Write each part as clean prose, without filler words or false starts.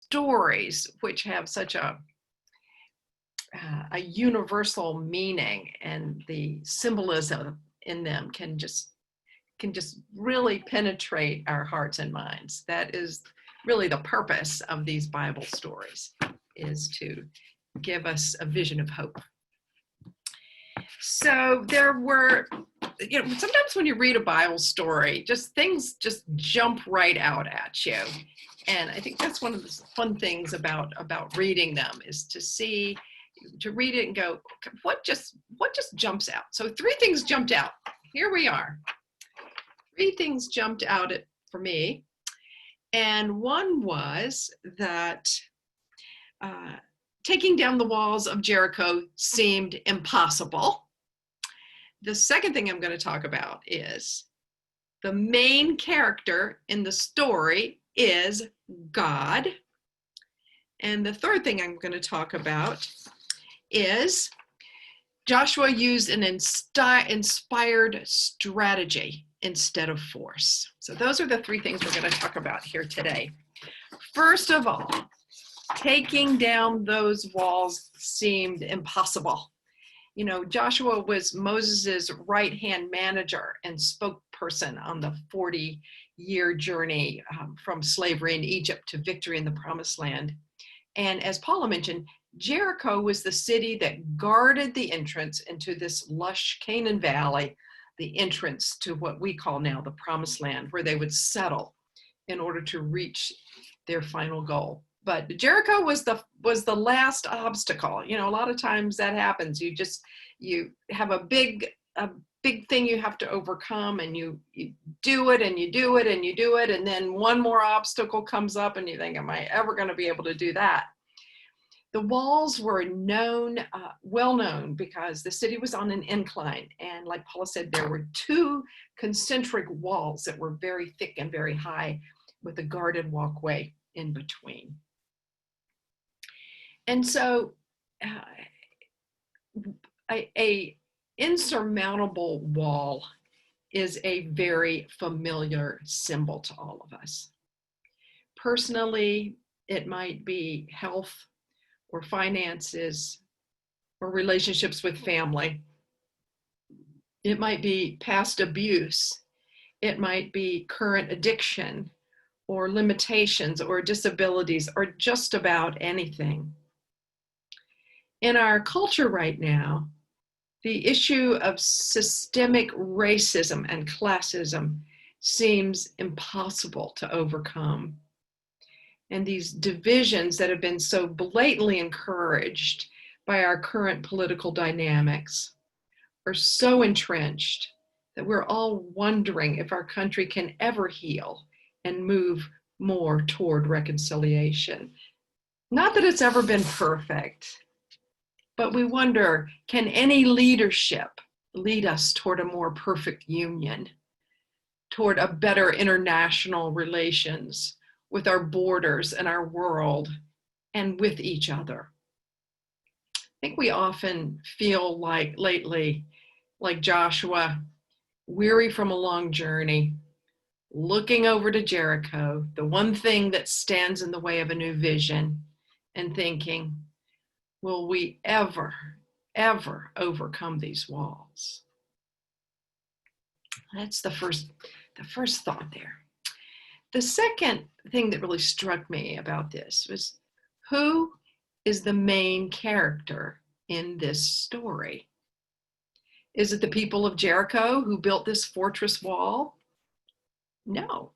stories which have such a universal meaning, and the symbolism in them can just really penetrate our hearts and minds. That is really the purpose of these Bible stories, is to give us a vision of hope. So there were, sometimes when you read a Bible story, things just jump right out at you. And I think that's one of the fun things about reading them, is to read it and go, what just jumps out? So 3 things jumped out. Here we are. 3 things jumped out for me. And one was that taking down the walls of Jericho seemed impossible. The second thing I'm going to talk about is the main character in the story is God. And the third thing I'm going to talk about is Joshua used an inspired strategy instead of force. So those are the 3 things we're going to talk about here today. First of all, taking down those walls seemed impossible. Joshua was Moses's right-hand manager and spokesperson on the 40-year journey from slavery in Egypt to victory in the Promised Land. And as Paula mentioned, Jericho was the city that guarded the entrance into this lush Canaan Valley, the entrance to what we call now the Promised Land, where they would settle in order to reach their final goal. But Jericho was the last obstacle. A lot of times that happens. You have a big thing you have to overcome, and you do it and you do it and you do it, and then one more obstacle comes up and you think, am I ever going to be able to do that? The walls were well known, because the city was on an incline. And like Paula said, there were 2 concentric walls that were very thick and very high, with a guarded walkway in between. And so a insurmountable wall is a very familiar symbol to all of us. Personally, it might be health or finances or relationships with family. It might be past abuse. It might be current addiction or limitations or disabilities, or just about anything. In our culture right now, the issue of systemic racism and classism seems impossible to overcome. And these divisions that have been so blatantly encouraged by our current political dynamics are so entrenched that we're all wondering if our country can ever heal and move more toward reconciliation. Not that it's ever been perfect, but we wonder, can any leadership lead us toward a more perfect union, toward a better international relations with our borders and our world and with each other? I think we often feel like lately, like Joshua, weary from a long journey, looking over to Jericho, the one thing that stands in the way of a new vision, and thinking, will we ever overcome these walls? That's the first thought there. The second thing that really struck me about this was, who is the main character in this story? Is it the people of Jericho who built this fortress wall? No.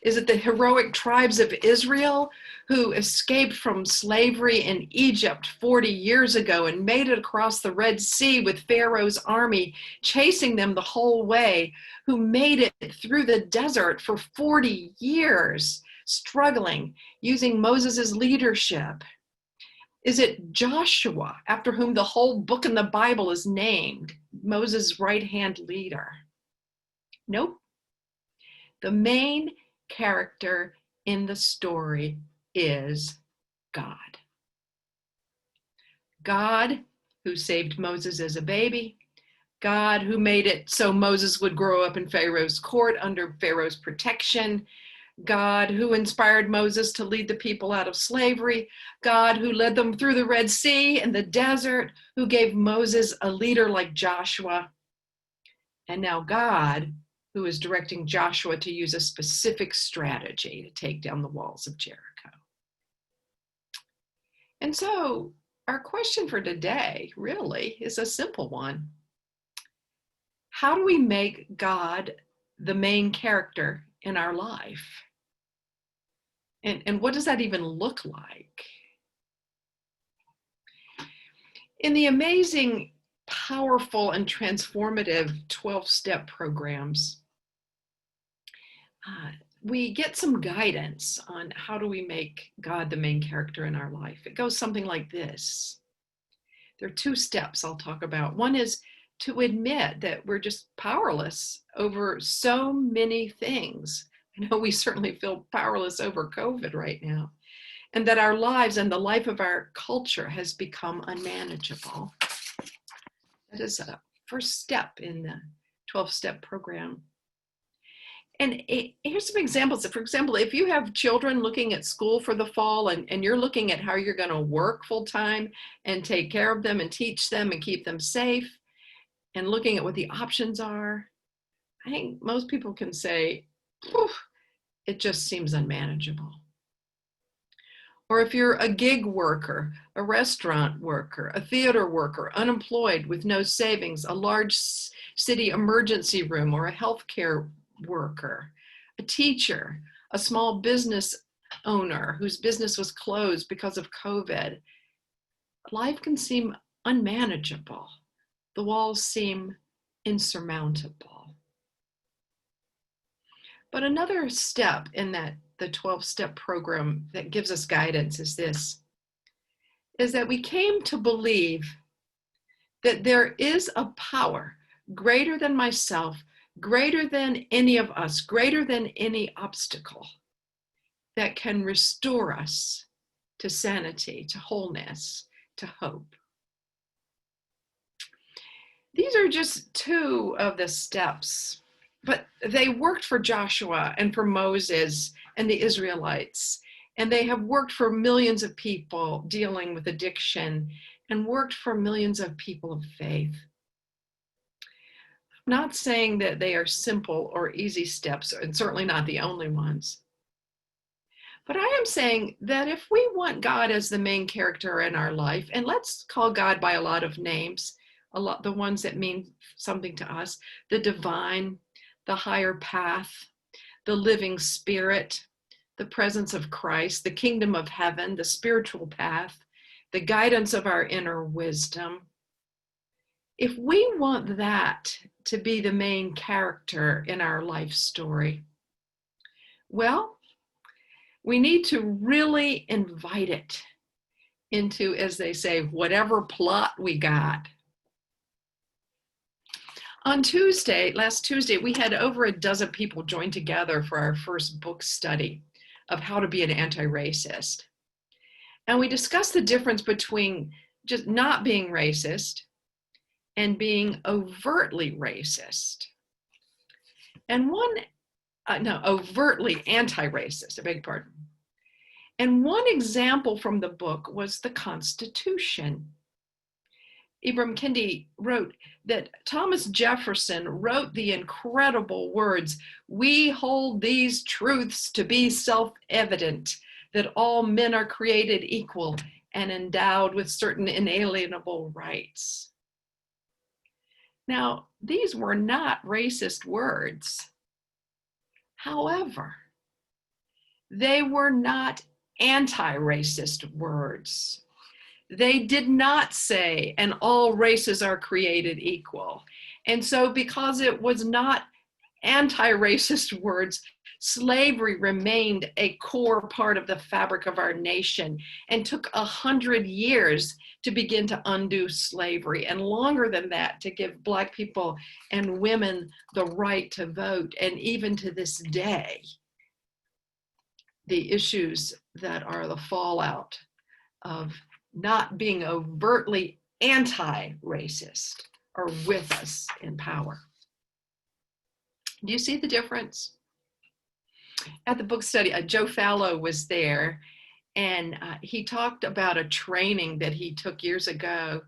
Is it the heroic tribes of Israel who escaped from slavery in Egypt 40 years ago and made it across the Red Sea with Pharaoh's army chasing them the whole way, who made it through the desert for 40 years, struggling, using Moses's leadership? Is it Joshua, after whom the whole book in the Bible is named, Moses' right-hand leader? Nope. The main character in the story is God. God, who saved Moses as a baby. God, who made it so Moses would grow up in Pharaoh's court under Pharaoh's protection. God who inspired Moses to lead the people out of slavery, God who led them through the Red Sea and the desert, who gave Moses a leader like Joshua, and now God who is directing Joshua to use a specific strategy to take down the walls of Jericho. And so our question for today really is a simple one. How do we make God the main character in our life? And what does that even look like? In the amazing, powerful, and transformative 12-step programs, we get some guidance on how do we make God the main character in our life. It goes something like this. There are 2 steps I'll talk about. One is to admit that we're just powerless over so many things. I know we certainly feel powerless over COVID right now, and that our lives and the life of our culture has become unmanageable. That is a first step in the 12-step program. And here's some examples. For example, if you have children looking at school for the fall and you're looking at how you're going to work full time and take care of them and teach them and keep them safe and looking at what the options are, I think most people can say, it just seems unmanageable. Or if you're a gig worker, a restaurant worker, a theater worker, unemployed with no savings, a large city emergency room, or a healthcare worker, a teacher, a small business owner whose business was closed because of COVID, life can seem unmanageable. The walls seem insurmountable. But another step in the 12-step program that gives us guidance is this, is that we came to believe that there is a power greater than myself, greater than any of us, greater than any obstacle that can restore us to sanity, to wholeness, to hope. These are just 2 of the steps, but they worked for Joshua and for Moses and the Israelites, and they have worked for millions of people dealing with addiction and worked for millions of people of faith. I'm not saying that they are simple or easy steps, and certainly not the only ones. But I am saying that if we want God as the main character in our life, and let's call God by a lot of names, the ones that mean something to us, the divine, the higher path, the living spirit, the presence of Christ, the kingdom of heaven, the spiritual path, the guidance of our inner wisdom. If we want that to be the main character in our life story, well, we need to really invite it into, as they say, whatever plot we got. On last Tuesday, we had over a dozen people join together for our first book study of how to be an anti-racist. And we discussed the difference between just not being racist and being overtly racist. And overtly anti-racist, I beg your pardon. And one example from the book was the Constitution. Ibram Kendi wrote that Thomas Jefferson wrote the incredible words, "We hold these truths to be self-evident, that all men are created equal and endowed with certain inalienable rights." Now, these were not racist words. However, they were not anti-racist words. They did not say, and all races are created equal. And so because it was not anti-racist words, slavery remained a core part of the fabric of our nation and took 100 years to begin to undo slavery, and longer than that to give Black people and women the right to vote. And even to this day, the issues that are the fallout of not being overtly anti-racist are with us in power. Do you see the difference? At the book study, Joe Fallow was there, and he talked about a training that he took years ago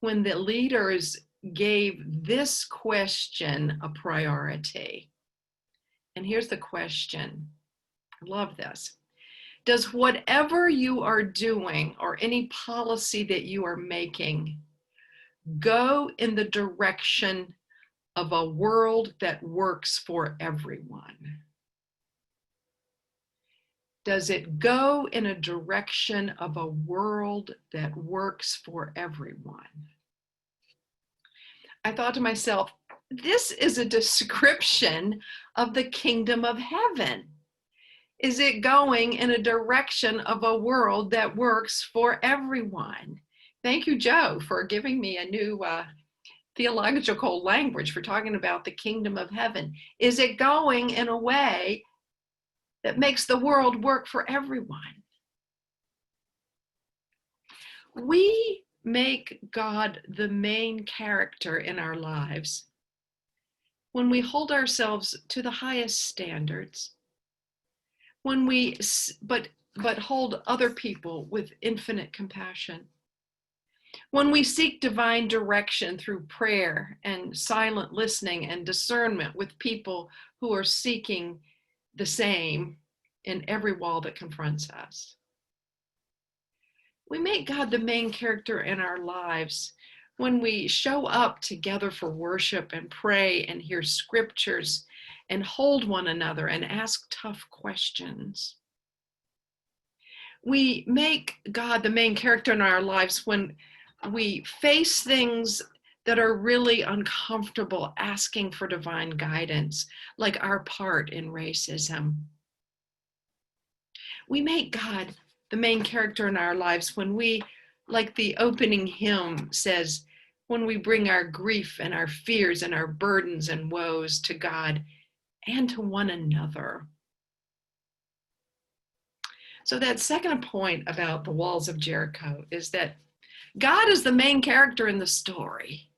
when the leaders gave this question a priority. And here's the question. I love this. Does whatever you are doing or any policy that you are making go in the direction of a world that works for everyone? Does it go in a direction of a world that works for everyone? I thought to myself, this is a description of the kingdom of heaven. Is it going in a direction of a world that works for everyone? Thank you, Joe, for giving me a new theological language for talking about the kingdom of heaven. Is it going in a way that makes the world work for everyone? We make God the main character in our lives when we hold ourselves to the highest standards, when we but hold other people with infinite compassion, when we seek divine direction through prayer and silent listening and discernment with people who are seeking the same in every wall that confronts us. We make God the main character in our lives when we show up together for worship and pray and hear scriptures and hold one another and ask tough questions. We make God the main character in our lives when we face things that are really uncomfortable, asking for divine guidance, like our part in racism. We make God the main character in our lives when we, like the opening hymn says, when we bring our grief and our fears and our burdens and woes to God and to one another. So that second point about the walls of Jericho is that God is the main character in the story.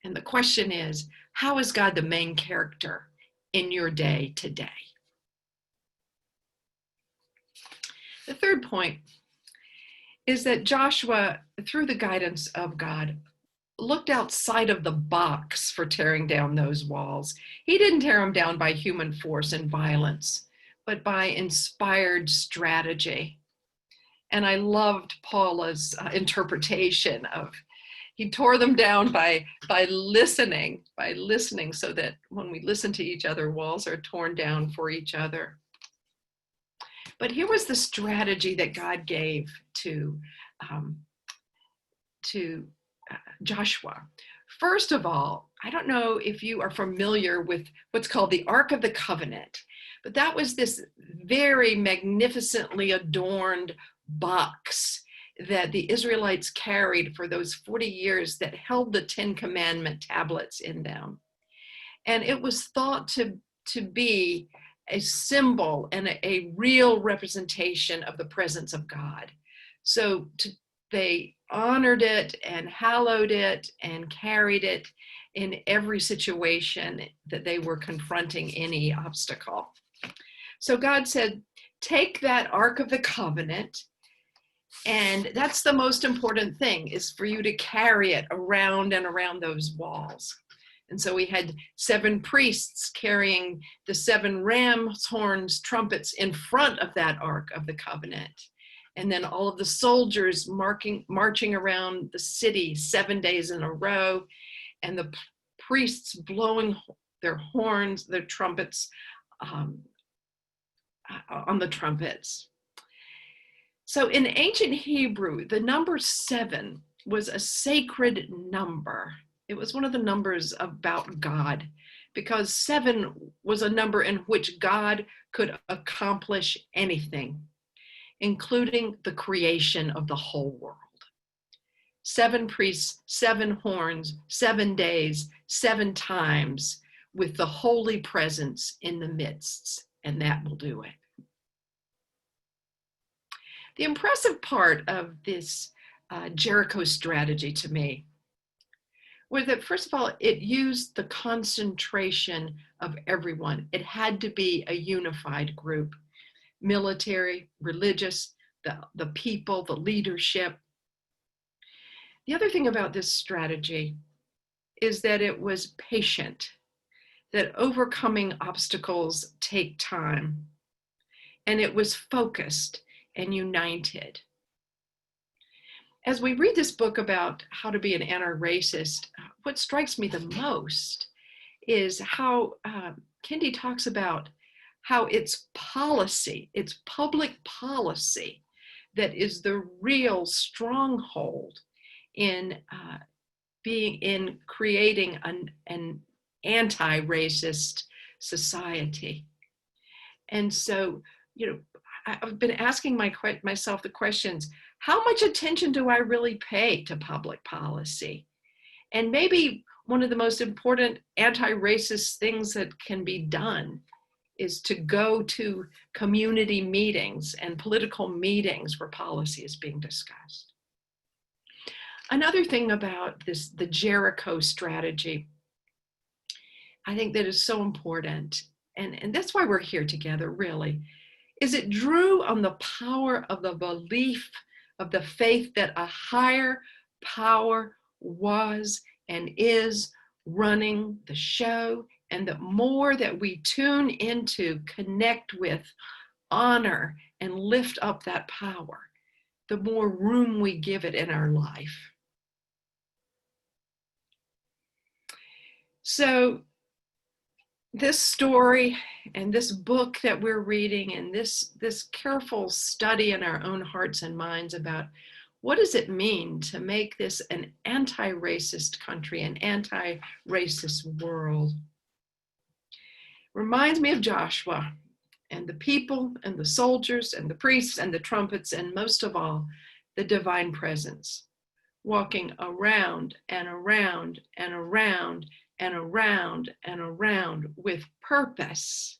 And the question is, how is God the main character in your day today? The third point is that Joshua, through the guidance of God, looked outside of the box for tearing down those walls. He didn't tear them down by human force and violence, but by inspired strategy. And I loved Paula's interpretation of, he tore them down by listening, so that when we listen to each other, walls are torn down for each other. But here was the strategy that God gave to Joshua. First of all, I don't know if you are familiar with what's called the Ark of the Covenant, but that was this very magnificently adorned box that the Israelites carried for those 40 years that held the Ten Commandment tablets in them. And it was thought to be a symbol and a real representation of the presence of God. So they honored it and hallowed it and carried it in every situation that they were confronting any obstacle. So God said, take that Ark of the Covenant, and that's the most important thing, is for you to carry it around and around those walls. And so we had 7 priests carrying the 7 ram's horns, trumpets in front of that Ark of the Covenant. And then all of the soldiers marching around the city 7 days in a row, and the priests blowing their horns, their trumpets on the trumpets. So in ancient Hebrew, the number 7 was a sacred number. It was one of the numbers about God, because 7 was a number in which God could accomplish anything, including the creation of the whole world. 7 priests, 7 horns, 7 days, 7 times, with the holy presence in the midst, and that will do it. The impressive part of this Jericho strategy to me was that, first of all, it used the concentration of everyone. It had to be a unified group, military, religious, the people, the leadership. The other thing about this strategy is that it was patient, that overcoming obstacles take time, and it was focused and united. As we read this book about how to be an anti-racist, what strikes me the most is how Kendi talks about how it's policy, it's public policy that is the real stronghold in creating an anti-racist society. And so, I've been asking myself the questions: how much attention do I really pay to public policy? And maybe one of the most important anti-racist things that can be done is to go to community meetings and political meetings where policy is being discussed. Another thing about the Jericho strategy, I think that is so important, and that's why we're here together, really, is it drew on the power of the belief of the faith that a higher power was and is running the show, and the more that we tune into, connect with, honor, and lift up that power, the more room we give it in our life. So this story and this book that we're reading, and this careful study in our own hearts and minds about what does it mean to make this an anti-racist country, an anti-racist world, reminds me of Joshua and the people and the soldiers and the priests and the trumpets, and most of all, the divine presence, walking around and around and around and around and around with purpose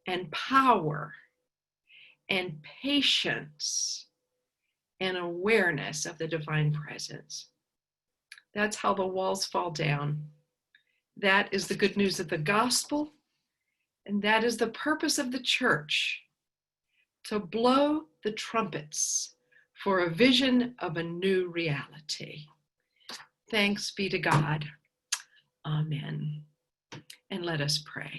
and power and patience and awareness of the divine presence. That's how the walls fall down. That is the good news of the gospel, and that is the purpose of the church, to blow the trumpets for a vision of a new reality. Thanks be to God. Amen. And let us pray.